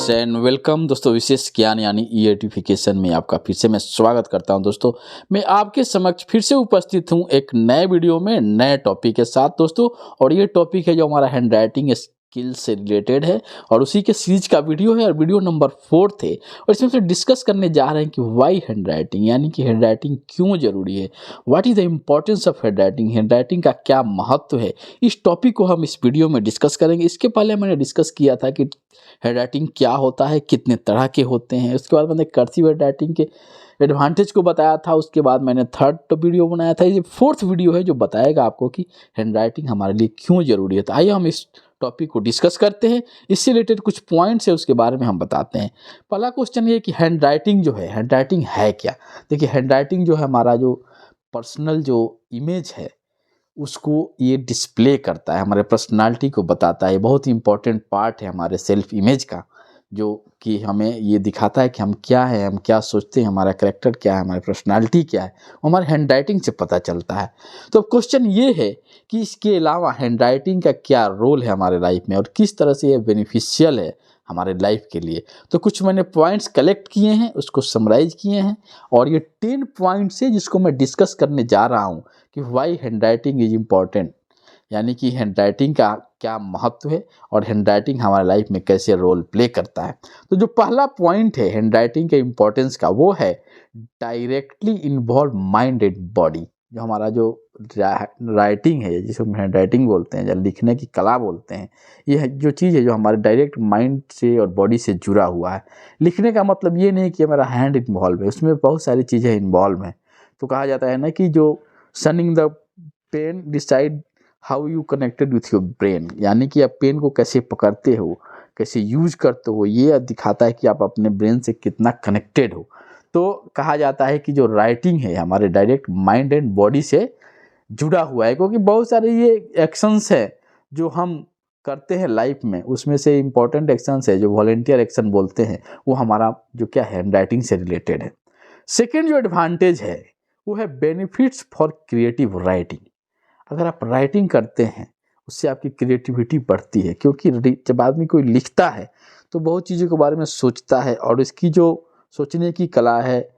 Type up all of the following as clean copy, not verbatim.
Friends and welcome दोस्तों। विशेष ज्ञान यानी ई एडिफिकेशन में आपका फिर से मैं स्वागत करता हूं। दोस्तों मैं आपके समक्ष फिर से उपस्थित हूं एक नए वीडियो में नए टॉपिक के साथ दोस्तों। और ये टॉपिक है जो हमारा हैंड राइटिंग स्किल से रिलेटेड है और उसी के सीरीज का वीडियो है और वीडियो नंबर 4 है। और इसमें से डिस्कस करने जा रहे हैं कि वाई हैंड राइटिंग, यानी कि हैंड राइटिंग क्यों जरूरी है, what is the importance of hand writing का क्या महत्व है। इस टॉपिक को हम इस वीडियो में डिस्कस करेंगे। इसके पहले मैंने डिस्कस किया था कि हैंड राइटिंग क्या होता है, कितने तरह के होते हैं। उसके बाद मैंने कर्सिव हैंड राइटिंग के एडवांटेज को बताया था। उसके बाद मैंने थर्ड वीडियो बनाया था। ये फोर्थ वीडियो है जो बताएगा आपको कि हैंड राइटिंग हमारे लिए क्यों जरूरी है। तो आइए हम इस टॉपिक को डिस्कस करते हैं। इससे रिलेटेड कुछ पॉइंट्स है उसके बारे में हम बताते हैं। पहला क्वेश्चन ये कि हैंड राइटिंग जो है, हैंड राइटिंग है क्या। देखिए हैंड राइटिंग जो है हमारा जो पर्सनल जो इमेज है उसको ये डिस्प्ले करता है, हमारे पर्सनालिटी को बताता है। बहुत ही इंपॉर्टेंट पार्ट है हमारे सेल्फ इमेज का, जो कि हमें ये दिखाता है कि हम क्या है, हम क्या सोचते हैं, हमारा कैरेक्टर क्या है, हमारी पर्सनालिटी क्या है, वो हमारे हैंड राइटिंग से पता चलता है। तो अब क्वेश्चन ये है कि इसके अलावा हैंड राइटिंग का क्या रोल है हमारे लाइफ में और किस तरह से ये बेनिफिशियल है हमारे लाइफ के लिए। तो कुछ मैंने पॉइंट्स कलेक्ट किए हैं, उसको समराइज किए हैं और ये 10 पॉइंट्स है जिसको मैं डिस्कस करने जा रहा हूँ कि why handwriting is important, यानी कि हैंड राइटिंग का क्या महत्व है और हैंड राइटिंग हमारे लाइफ में कैसे रोल प्ले करता है। तो जो पहला पॉइंट है हैंड राइटिंग के इम्पोर्टेंस का वो है directly involve mind and body. जो हमारा जो राइटिंग है जिसे हम हैंड राइटिंग बोलते हैं या लिखने की कला बोलते हैं, ये जो चीज़ है जो हमारे डायरेक्ट माइंड से और बॉडी से जुड़ा हुआ है। लिखने का मतलब ये नहीं कि मेरा हैंड इन्वॉल्व है, उसमें बहुत सारी चीज़ें इन्वॉल्व हैं। तो कहा जाता है ना कि जो sunning the pen decide how you connected with your brain, यानी कि आप पेन को कैसे पकड़ते हो, कैसे यूज करते हो, ये दिखाता है कि आप अपने ब्रेन से कितना कनेक्टेड हो। तो कहा जाता है कि जो राइटिंग है हमारे डायरेक्ट माइंड एंड बॉडी से जुड़ा हुआ है, क्योंकि बहुत सारे ये एक्शंस है जो हम करते हैं लाइफ में, उसमें से इम्पोर्टेंट एक्शंस है जो वॉलेंटियर एक्शन बोलते हैं, वो हमारा जो क्या हैंड राइटिंग से रिलेटेड है। सेकेंड जो एडवांटेज है वो है बेनिफिट्स फॉर क्रिएटिव राइटिंग। अगर आप राइटिंग करते हैं उससे आपकी क्रिएटिविटी बढ़ती है, क्योंकि जब आदमी कोई लिखता है तो बहुत चीज़ों के बारे में सोचता है और इसकी जो सोचने की कला है,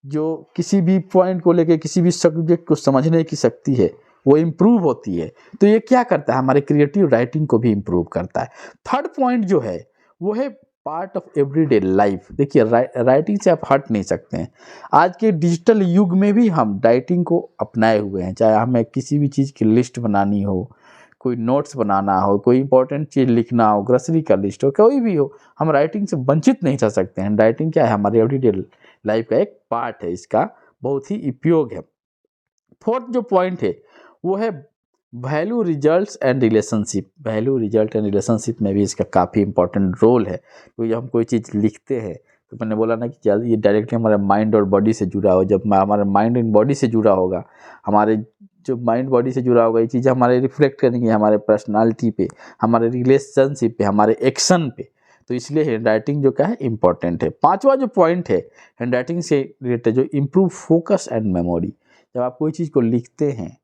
जो किसी भी पॉइंट को लेकर किसी भी सब्जेक्ट को समझने की शक्ति है, वो इम्प्रूव होती है। तो ये क्या करता है, हमारे क्रिएटिव राइटिंग को भी इम्प्रूव करता है। थर्ड पॉइंट जो है वो है पार्ट ऑफ एवरीडे लाइफ। देखिए राइटिंग से आप हट नहीं सकते हैं। आज के डिजिटल युग में भी हम राइटिंग को अपनाए हुए हैं, चाहे हमें किसी भी चीज़ की लिस्ट बनानी हो, कोई नोट्स बनाना हो, कोई इंपॉर्टेंट चीज़ लिखना हो, ग्रोसरी का लिस्ट हो, कोई भी हो, हम राइटिंग से वंचित नहीं रह सकते हैं। राइटिंग क्या है, हमारी एवरीडे लाइफ का एक पार्ट है, इसका बहुत ही उपयोग है। फोर्थ जो पॉइंट है वो है value results and relationship. Value result and relationship में भी इसका काफ़ी इंपॉर्टेंट रोल है। तो जब हम कोई चीज़ लिखते हैं तो मैंने बोला ना कि ये डायरेक्टली हमारे माइंड और बॉडी से जुड़ा हो। जब हमारे माइंड एंड बॉडी से जुड़ा होगा, हमारे जो माइंड बॉडी से जुड़ा होगा, ये चीज़ें हमारे रिफ्लेक्ट करेंगे हमारे पर्सनालिटी पे, हमारे रिलेशनशिप पे, हमारे एक्शन पे। तो इसलिए हैंड राइटिंग जो क्या है इम्पॉर्टेंट है। पांचवा जो पॉइंट है हैंड राइटिंग से रिलेटेड, जो इम्प्रूव फोकस एंड मेमोरी। जब आप कोई चीज़ को लिखते हैं,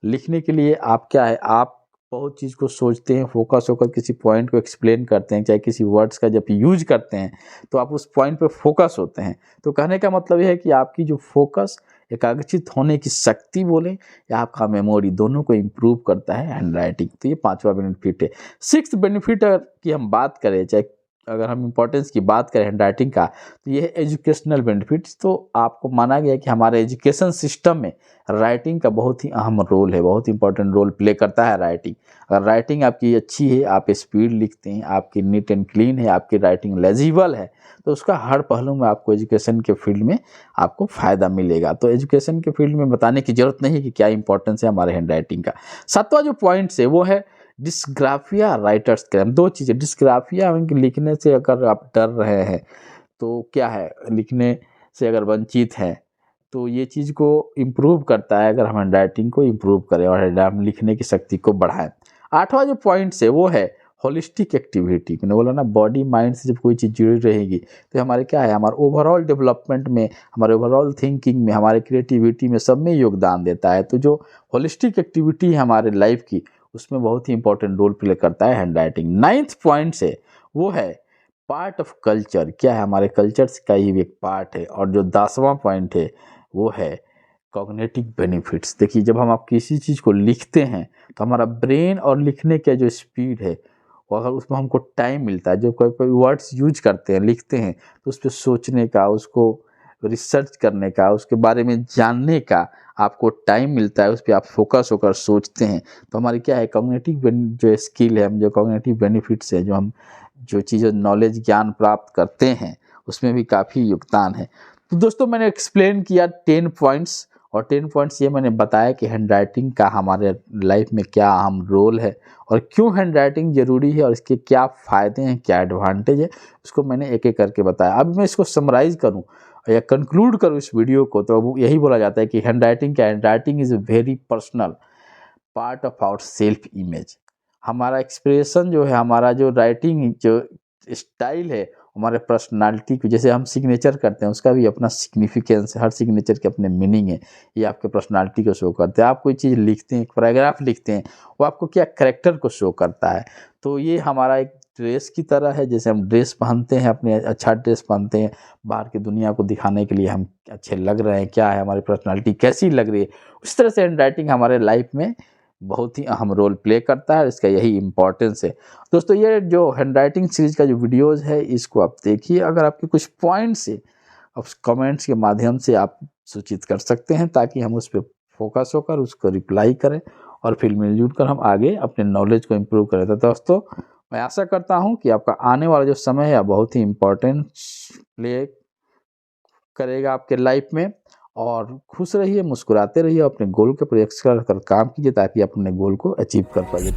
लिखने के लिए आप क्या है, आप बहुत चीज़ को सोचते हैं, फोकस होकर किसी पॉइंट को एक्सप्लेन करते हैं, चाहे किसी वर्ड्स का जब यूज करते हैं तो आप उस पॉइंट पे फोकस होते हैं। तो कहने का मतलब यह है कि आपकी जो फोकस, एकाग्रचित होने की शक्ति बोले या आपका मेमोरी, दोनों को इम्प्रूव करता है हैंड राइटिंग। तो ये पांचवा बेनिफिट है। सिक्स्थ बेनिफिट की हम बात करें, चाहे अगर हम इम्पोर्टेंस की बात करें हैंड राइटिंग का, तो ये है एजुकेशनल बेनिफिट्स। तो आपको माना गया है कि हमारे एजुकेशन सिस्टम में राइटिंग का बहुत ही अहम रोल है, बहुत इंपॉर्टेंट रोल प्ले करता है राइटिंग। अगर राइटिंग आपकी अच्छी है, आप स्पीड लिखते हैं, आपकी नीट एंड क्लीन है, आपकी राइटिंग लेजिबल है, तो उसका हर पहलू में आपको एजुकेशन के फील्ड में आपको फ़ायदा मिलेगा। तो एजुकेशन के फील्ड में बताने की ज़रूरत नहीं है कि क्या इंपॉर्टेंस है हमारे हैंड राइटिंग का। सातवां जो पॉइंट्स है वो है डिस्ग्राफिया राइटर्स क्रैम्प। दो चीज़ें, डिस्ग्राफिया लिखने से अगर आप डर रहे हैं तो क्या है, लिखने से अगर वंचित हैं तो ये चीज़ को इम्प्रूव करता है अगर हम हैंड राइटिंग को इम्प्रूव करें और हम लिखने की शक्ति को बढ़ाएं। आठवां जो पॉइंट्स है वो है होलिस्टिक एक्टिविटी। मैंने बोला ना, बॉडी माइंड से जब कोई चीज़ जुड़ी रहेगी तो हमारे क्या है, हमारे ओवरऑल डेवलपमेंट में, हमारे ओवरऑल थिंकिंग में, हमारे क्रिएटिविटी में, सब में योगदान देता है। तो जो होलिस्टिक एक्टिविटी है हमारे लाइफ की, उसमें बहुत ही इंपॉर्टेंट रोल प्ले करता है हैंड राइटिंग। नाइन्थ पॉइंट से वो है पार्ट ऑफ कल्चर क्या है, हमारे कल्चर्स का ही एक पार्ट है। और जो 10वां पॉइंट है वो है कॉग्निटिव बेनिफिट्स। देखिए, जब हम आप किसी चीज़ को लिखते हैं तो हमारा ब्रेन और लिखने का जो स्पीड है, वो अगर उसमें हमको टाइम मिलता है, जो कोई कोई वर्ड्स यूज करते हैं, लिखते हैं, तो उस पर सोचने का, उसको रिसर्च करने का, उसके बारे में जानने का आपको टाइम मिलता है, उस पर आप फोकस होकर सोचते हैं, तो हमारी क्या है, कॉग्निटिव जो स्किल है, हम जो कॉग्निटिव बेनिफिट्स है, जो हम जो चीज़ें नॉलेज ज्ञान प्राप्त करते हैं, उसमें भी काफ़ी योगदान है। तो दोस्तों, मैंने एक्सप्लेन किया 10 पॉइंट्स, और 10 पॉइंट्स ये मैंने बताया कि हैंड राइटिंग का हमारे लाइफ में क्या अहम रोल है और क्यों हैंड राइटिंग ज़रूरी है और इसके क्या फ़ायदे हैं, क्या एडवांटेज है, उसको मैंने एक एक करके बताया। अब मैं इसको समराइज़ करूँ या कंक्लूड करूँ इस वीडियो को, तो अब यही बोला जाता है कि हैंड राइटिंग क्या है, handwriting is a very personal part of our self image. हमारा एक्सप्रेशन जो है, हमारा जो राइटिंग जो स्टाइल है, हमारे पर्सनालिटी को, जैसे हम सिग्नेचर करते हैं, उसका भी अपना सिग्निफिकेंस है, हर सिग्नेचर के अपने मीनिंग है, ये आपके पर्सनालिटी को शो करते हैं। आप कोई चीज़ लिखते हैं, एक पैराग्राफ लिखते हैं, वो आपको क्या कैरेक्टर को शो करता है। तो ये हमारा एक ड्रेस की तरह है, जैसे हम ड्रेस पहनते हैं, अपने अच्छा ड्रेस पहनते हैं, बाहर की दुनिया को दिखाने के लिए हम अच्छे लग रहे हैं, क्या है हमारी पर्सनालिटी कैसी लग रही है, उस तरह से हैंड राइटिंग हमारे लाइफ में बहुत ही अहम रोल प्ले करता है, इसका यही इम्पोर्टेंस है। दोस्तों, ये जो हैंड राइटिंग सीरीज का जो वीडियोज़ है, इसको आप देखिए। अगर आपके कुछ पॉइंट्स है, आप कमेंट्स के माध्यम से आप सूचित कर सकते हैं, ताकि हम उस पर फोकस होकर उसको रिप्लाई करें और फिर मिलजुल कर हम आगे अपने नॉलेज को इम्प्रूव करें। तो दोस्तों, मैं आशा करता हूँ कि आपका आने वाला जो समय है बहुत ही इम्पोर्टेंट प्ले करेगा आपके लाइफ में। और खुश रहिए, मुस्कुराते रहिए, अपने गोल के ऊपर एक्स्ट्रा कर काम कीजिए, ताकि आप अपने गोल को अचीव कर पाइए।